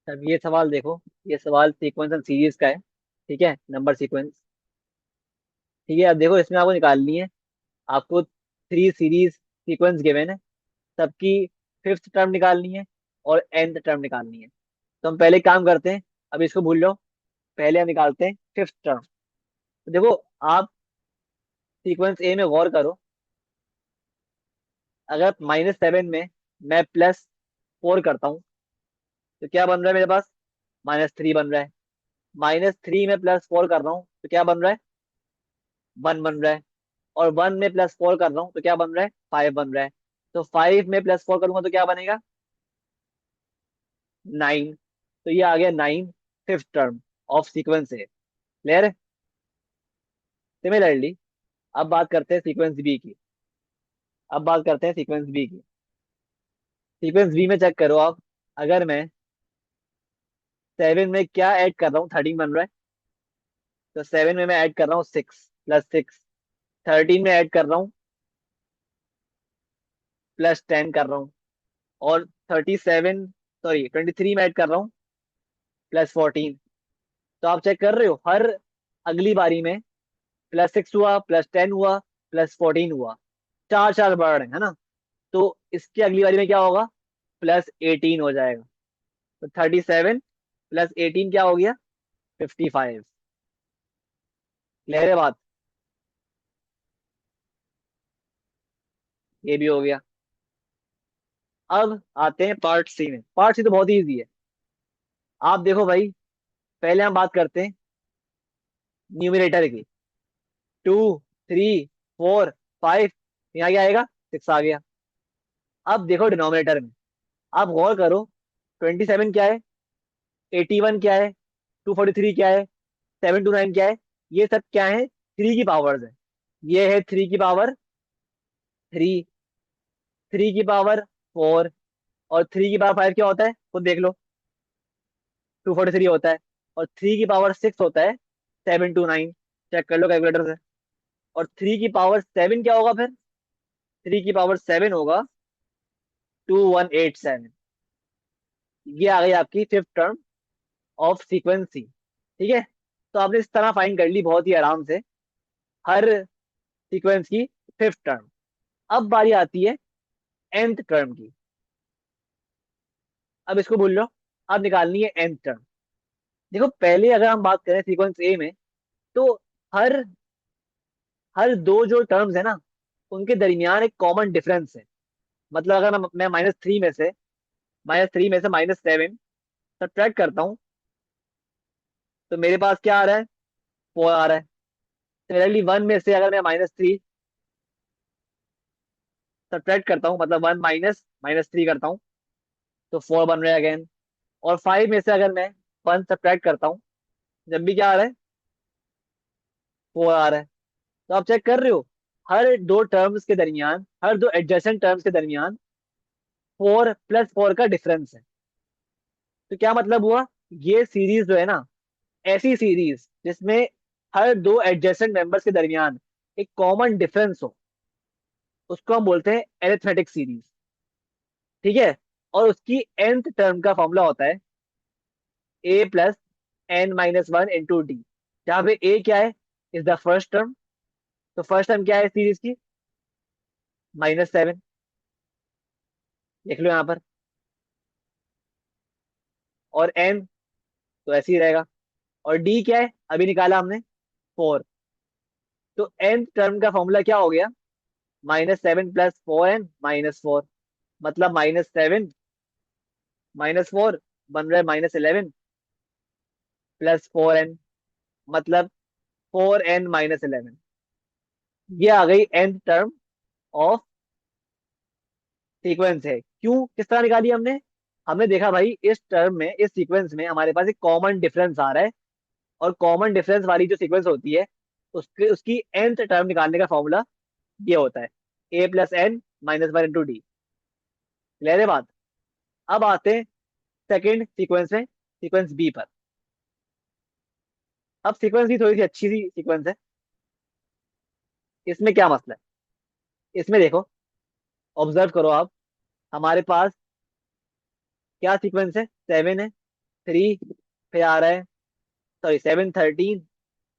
अब ये सवाल देखो। ये सवाल सीक्वेंस एंड सीरीज का है। ठीक है, नंबर सीक्वेंस। ठीक है, अब देखो इसमें आपको निकालनी है। आपको थ्री सीरीज सीक्वेंस गिवन है। सबकी फिफ्थ टर्म निकालनी है और nth टर्म निकालनी है। तो हम पहले काम करते हैं। अब इसको भूल लो। पहले हम निकालते हैं फिफ्थ टर्म। तो देखो, आप सीक्वेंस ए में गौर करो। अगर -7 में मैं +4 करता हूँ तो क्या बन रहा है मेरे पास? -3 बन रहा है। -3 में +4 कर रहा हूँ तो क्या बन रहा है? 1 बन रहा है। और 1 में +4 कर रहा हूँ तो क्या बन रहा है? 5 बन रहा है। तो 5 में +4 करूंगा तो क्या बनेगा? 9। तो ये आ गया 9, फिफ्थ टर्म ऑफ सीक्वेंस है। क्लियर है? सिमिलरली अब बात करते हैं सीक्वेंस बी की। अब बात करते हैं सीक्वेंस बी की। सीक्वेंस बी में चेक करो आप। अगर मैं 7 में क्या ऐड कर रहा हूँ? 13 बन रहा है। तो 7 में मैं ऐड कर रहा हूँ 6 +6। 13 में ऐड कर रहा हूँ +10 कर रहा हूँ। और 37, सॉरी 23 में ऐड कर रहा हूँ +14। तो आप चेक कर रहे हो, हर अगली बारी में +6 हुआ, +10 हुआ, +14 हुआ। चार चार बढ़ रहे हैं, है ना? तो इसकी अगली बारी में क्या होगा? +18 हो जाएगा। तो 37 +18 क्या हो गया? 55। क्लियर है बात? ये भी हो गया। अब आते हैं पार्ट सी में। पार्ट सी तो बहुत ही ईजी है। आप देखो भाई, पहले हम बात करते हैं न्यूमरेटर की। 2, 3, 4, 5। यहाँ क्या आएगा? 6 आ गया। अब देखो डिनोमिनेटर में। आप गौर करो। 27 क्या है? 81 क्या है? 243 क्या है? 729 क्या है? ये सब क्या है? 3 की पावर्स है। ये है 3 की पावर 3, 3 की पावर 4, और 3 की पावर 5 क्या होता है? खुद देख लो। 243 होता है। और 3 की पावर 6 होता है 729। चेक कर लो कैलकुलेटर से। और 3 की पावर 7 क्या होगा फिर? 3 की पावर 7 होगा 2187। ये आ गई आपकी फिफ्थ टर्म ऑफ सीक्वेंसी। ठीक है। तो आपने इस तरह फाइंड कर ली बहुत ही आराम से हर सीक्वेंस की फिफ्थ टर्म। अब बारी आती है nth टर्म की। अब इसको भूल लो। अब निकालनी है nth टर्म। देखो, पहले अगर हम बात करें सीक्वेंस ए में, तो हर हर दो जो टर्म्स है ना, उनके दरमियान एक कॉमन डिफरेंस है। मतलब अगर मैं -3 में से -7 सब्ट्रैक्ट करता हूँ तो मेरे पास क्या आ रहा है? 4 आ रहा है। सिमिलरली 1 में से अगर मैं -3 सब्ट्रैक्ट करता हूँ, मतलब 1 माइनस -3 करता हूँ, तो 4 बन रहा है अगेन। और 5 में से अगर मैं 1 सब्ट्रैक्ट करता हूँ, जब भी क्या आ रहा है? 4 आ रहा है। तो आप चेक कर रहे हो, हर दो टर्म्स के दरमियान, हर दो एडजेसेंट टर्म्स के दरमियान 4 + 4 का डिफरेंस है। तो क्या मतलब हुआ? ये सीरीज जो है ना, ऐसी सीरीज जिसमें हर दो एडजेसेंट मेंबर्स के दरमियान एक कॉमन डिफरेंस हो, उसको हम बोलते हैं एरिथमेटिक सीरीज। ठीक है। और उसकी nth टर्म का फॉर्मूला होता है a + n - 1 × d, जहाँ पे a क्या है? Is the first term. तो फर्स्ट टर्म क्या है सीरीज की? -7। देख लो यहाँ पर। और n तो ऐसे ही रहेगा। और d क्या है? अभी निकाला हमने, 4। तो nth टर्म का फॉर्मूला क्या हो गया? -7 + 4n - 4। मतलब -7 - 4 बन रहा है -11 +4n, मतलब 4n - 11। ये आ गई nth टर्म ऑफ सीक्वेंस है। क्यों, किस तरह निकाली हमने? हमने देखा भाई, इस टर्म में, इस सीक्वेंस में हमारे पास एक कॉमन डिफरेंस आ रहा है। और कॉमन डिफरेंस वाली जो सीक्वेंस होती है, उसकी उसकी nth टर्म निकालने का फॉर्मूला ये होता है a + n - 1 × d। क्लियर है बात? अब आते हैं सेकेंड सीक्वेंस में, सीक्वेंस बी पर। अब सीक्वेंस बी थोड़ी सी अच्छी सी सीक्वेंस है। इसमें क्या मसला है? इसमें देखो, ऑब्जर्व करो आप। हमारे पास क्या सीक्वेंस है? 7 है। 3, फिर आ रहा है, सॉरी 7, 13,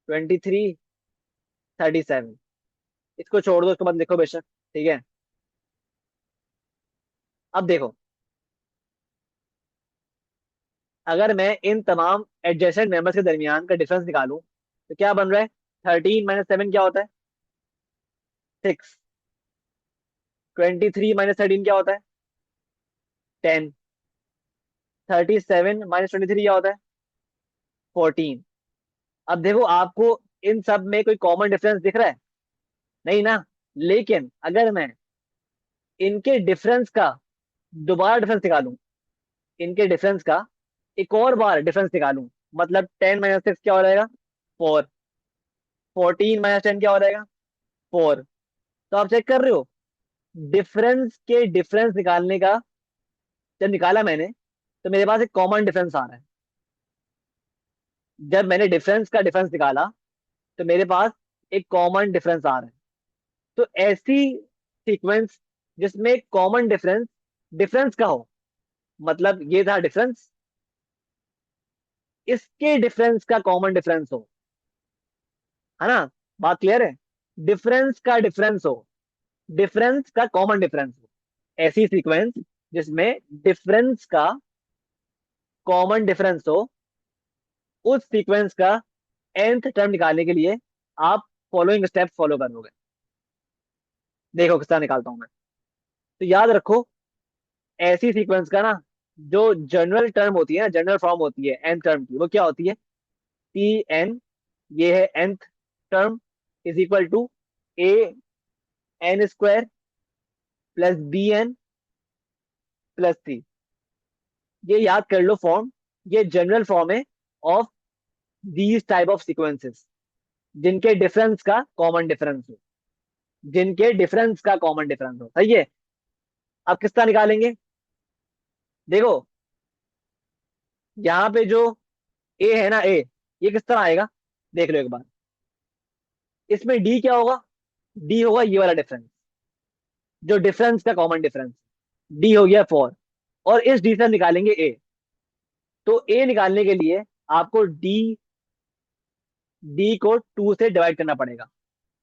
23, 37। इसको छोड़ दो, इसको मत लिखो बेशक। ठीक है। अब देखो, अगर मैं इन तमाम एडजेसेंट मेंबर्स के दरमियान का डिफरेंस निकालूं तो क्या बन रहा है? 13 - 7 क्या होता है? 6। 23 - 13 क्या होता है? 10। 37 - 23 क्या होता है? 14। अब देखो, आपको इन सब में कोई कॉमन डिफरेंस दिख रहा है? नहीं ना। लेकिन अगर मैं इनके डिफरेंस का दोबारा डिफरेंस निकालूं, इनके डिफरेंस का एक और बार डिफरेंस निकालूं, मतलब 10 - 6 क्या हो जाएगा? 4। 14 - 10 क्या हो जाएगा? 4। तो आप चेक कर रहे हो, डिफरेंस के डिफरेंस निकालने का जब निकाला मैंने, तो मेरे पास एक कॉमन डिफरेंस आ रहा है। जब मैंने डिफरेंस का डिफरेंस निकाला, तो मेरे पास एक कॉमन डिफरेंस आ रहा है। तो ऐसी सीक्वेंस जिसमें कॉमन डिफरेंस डिफरेंस का हो, मतलब ये था डिफरेंस, इसके डिफरेंस का कॉमन डिफरेंस हो, है ना? बात क्लियर है? डिफरेंस का डिफरेंस हो, डिफरेंस का कॉमन डिफरेंस हो, ऐसी सीक्वेंस जिसमें डिफरेंस का कॉमन डिफरेंस हो, उस सीक्वेंस का nth टर्म निकालने के लिए आप फॉलोइंग स्टेप फॉलो करोगे। देखो किस तरह निकालता हूं मैं। तो याद रखो, ऐसी सीक्वेंस का ना, जो जनरल टर्म होती है ना, जनरल फॉर्म होती है nth टर्म की, वो क्या होती है? Tn, ये है nth term, is equal to an² plus bn plus c। ये याद कर लो फॉर्म, ये जनरल फॉर्म है of these type of sequences, जिनके डिफरेंस का कॉमन डिफरेंस हो, जिनके डिफरेंस का कॉमन डिफरेंस हो। सही है। अब किस तरह निकालेंगे? देखो, यहाँ पे जो ए है ना, ए, ये किस तरह आएगा? देख लो एक बार। इसमें डी क्या होगा? डी होगा ये वाला डिफरेंस, जो डिफरेंस का कॉमन डिफरेंस। डी हो गया 4, और इस डी से निकालेंगे ए। तो ए निकालने के लिए आपको डी डी को 2 से डिवाइड करना पड़ेगा।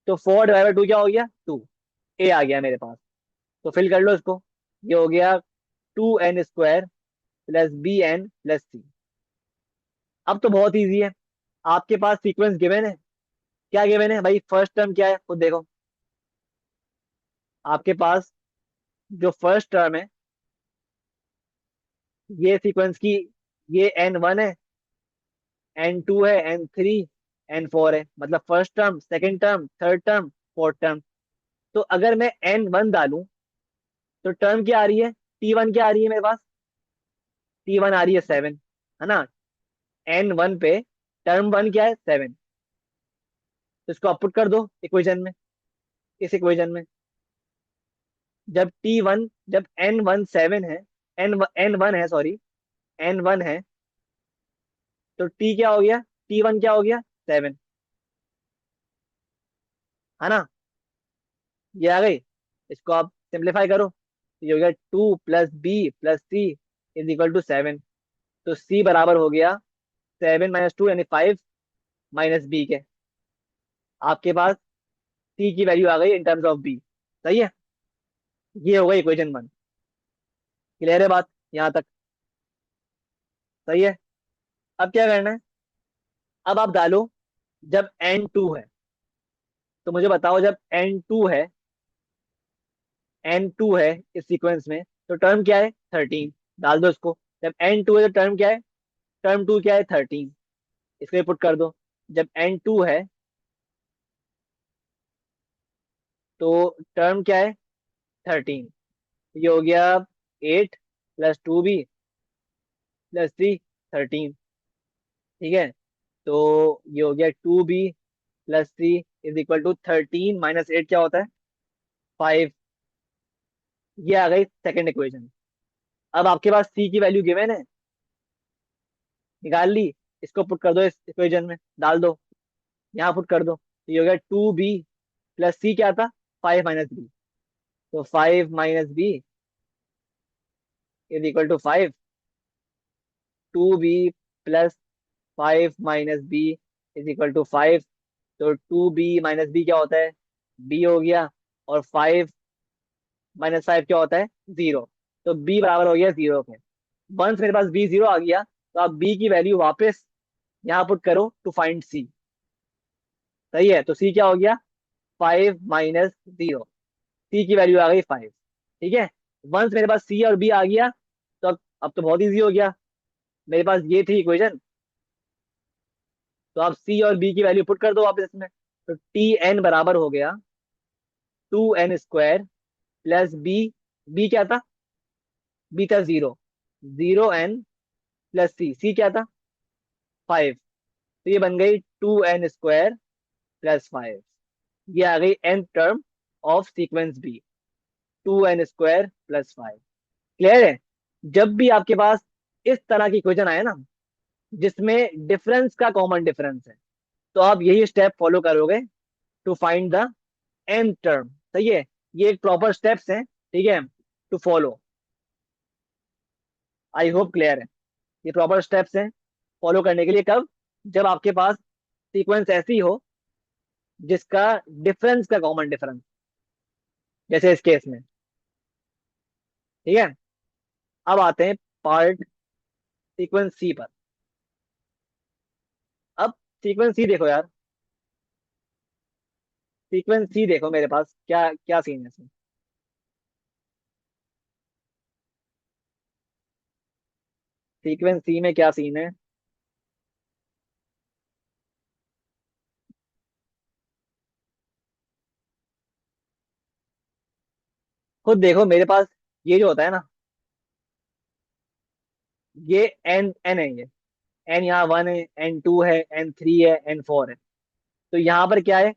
तो 4 ÷ 2 क्या हो गया? 2। ए आ गया मेरे पास। तो फिल कर लो इसको। ये हो गया 2n² plus bn plus c। अब तो बहुत इजी है। आपके पास सीक्वेंस गिवन है। क्या गिवन है भाई? फर्स्ट टर्म क्या है खुद देखो। आपके पास जो फर्स्ट टर्म है, ये सीक्वेंस की, ये n1 है, n2 है, n3, n4 है, मतलब first term, second term, third term, fourth term. तो अगर मैं n1 डालूं, तो टर्म क्या आ रही है? T1 क्या आ रही है मेरे पास? T1 आ रही है 7, है ना? n1 पे टर्म 1 क्या है? 7। तो इसको अपपुट कर दो इक्वेशन में, इस इक्वेशन में। जब T1, जब n1 7 है, n1 है, सॉरी, n1 है, तो T क्या हो गया? T1 क्या हो गया? 7, है ना? ये आ गई। इसको आप सिंप्लीफाई करो, तो ये हो गया 2 + b + c = 7। तो c बराबर हो गया 7 - 2 यानी 5 माइनस बी के। आपके पास c की वैल्यू आ गई इन टर्म्स ऑफ b। सही है। ये हो गई इक्वेशन 1। क्लियर है बात यहां तक? सही है। अब क्या करना है? अब आप डालो, जब n2 है, तो मुझे बताओ, जब n2 है इस सीक्वेंस में, तो टर्म क्या है? 13। डाल दो इसको। जब n2 है तो टर्म क्या है? टर्म 2 क्या है? 13। इसको पुट कर दो। जब n2 है, तो टर्म क्या है? 13। ये हो गया 8 + 2b + 3, 13। ठीक है। तो ये हो गया 2b + 3 = 13 - 8 क्या होता है? 5। ये आ गई सेकेंड इक्वेशन। अब आपके पास c की वैल्यू गिवन है, निकाल ली। इसको पुट कर दो इस इक्वेशन में, डाल दो, यहाँ पुट कर दो। तो ये हो गया 2b + c क्या था? 5 - b। तो 5 - b = 5। 2b plus 5 - b is equal to 5। तो 2b - b क्या होता है, b हो गया। और 5 - 5 क्या होता है, 0। तो b बराबर हो गया 0 के। वंस मेरे पास b 0 आ गया, तो आप b की वैल्यू वापस यहाँ पुट करो टू फाइंड c। सही है, तो c क्या हो गया, 5 - 0। c की वैल्यू आ गई 5। ठीक है, वंस मेरे पास c और b आ गया, तो अब तो बहुत इजी हो गया। मेरे पास ये थी इक्वेशन, तो आप c और b की वैल्यू पुट कर दो वापस इसमें। तो tn बराबर हो गया 2n² प्लस b क्या था, b था 0, 0n प्लस c क्या था 5। तो ये बन गई 2n² प्लस 5। ये आ गई nth term of sequence B, 2n² plus 5। Clear है। जब भी आपके पास इस तरह की इक्वेशन आए ना, जिसमें डिफरेंस का कॉमन डिफरेंस है, तो आप यही स्टेप फॉलो करोगे to find the nth term. सही है, ये एक प्रॉपर स्टेप्स हैं, ठीक है, to follow. I hope clear है। ये प्रॉपर स्टेप्स हैं फॉलो करने के लिए। कब, जब आपके पास सीक्वेंस ऐसी हो जिसका डिफरेंस का कॉमन डिफरेंस, जैसे इस केस में। ठीक है, अब आते हैं पार्ट सीक्वेंस सी पर। अब सीक्वेंस सी देखो यार, सीक्वेंस सी देखो मेरे पास क्या क्या सीन है इसमें। सीक्वेंस सी में क्या सीन है, खुद देखो मेरे पास। ये जो होता है ना, ये एन एन है, ये एन यहाँ 1 है, n 2 है, n 3 है, n 4 है। तो यहाँ पर क्या है,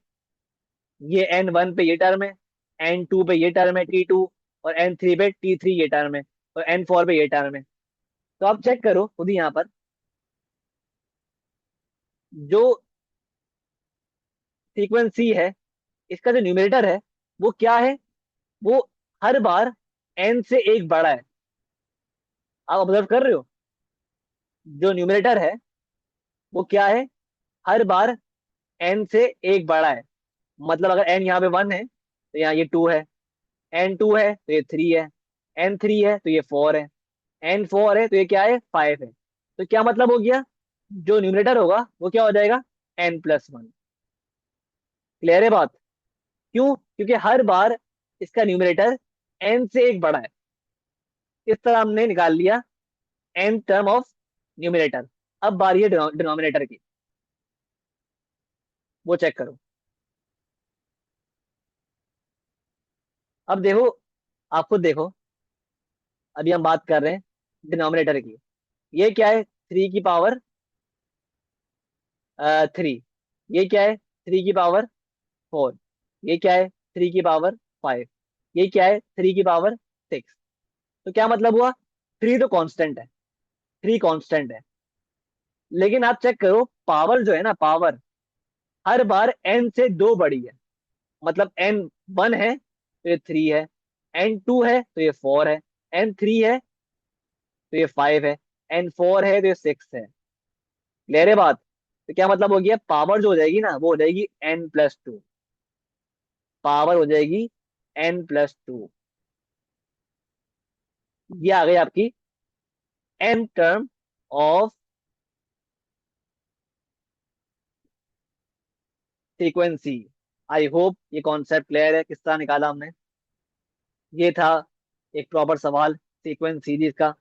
ये n 1 पे ये टर्म है, n 2 पे ये टर्म है t 2, और n 3 पे t 3 ये टर्म है, और n 4 पे ये टर्म है। तो आप चेक करो खुद ही यहाँ पर, जो सीक्वेंस सी है, इसका जो न्यूमरेटर है वो क्या है, वो हर बार n से एक बड़ा है। आप ऑब्जर्व कर रहे हो, जो न्यूमरेटर है वो क्या है, हर बार n से एक बड़ा है। मतलब अगर n यहाँ पे 1 है, तो यहाँ ये 2 है। n 2 है तो ये 3 है। n 3 है तो ये 4 है। n 4 है तो ये क्या है, 5 है। तो क्या मतलब हो गया, जो न्यूमरेटर होगा वो क्या हो जाएगा, n+1। क्लियर है बात। क्यों, क्योंकि हर बार इसका न्यूमरेटर n से एक बड़ा है। इस तरह हमने निकाल लिया n टर्म ऑफ न्यूमरेटर। अब बारी है डिनोमिनेटर की, वो चेक करो। अब देखो, आप खुद देखो, अभी हम बात कर रहे हैं डिनोमिनेटर की। ये क्या है, 3 की पावर 3। ये क्या है, 3 की पावर 4। ये क्या है, 3 की पावर 5। ये क्या है, 3 की पावर 6। तो क्या मतलब हुआ, 3 तो कांस्टेंट है, 3 कांस्टेंट है। लेकिन आप चेक करो, पावर जो है ना, पावर हर बार n से दो बड़ी है। मतलब n 1 है तो ये 3 है, n 2 है तो ये 4 है, n 3 है तो ये 5 है, n 4 है तो ये 6 है। क्लियर है बात। तो क्या मतलब हो गया, पावर जो हो जाएगी ना, वो हो जाएगी n+2। पावर हो जाएगी n+2। ये आ गई आपकी n term of frequency. I hope ये कॉन्सेप्ट क्लियर है, किस तरह निकाला हमने। ये था एक प्रॉपर सवाल सीक्वेंस सीरीज का।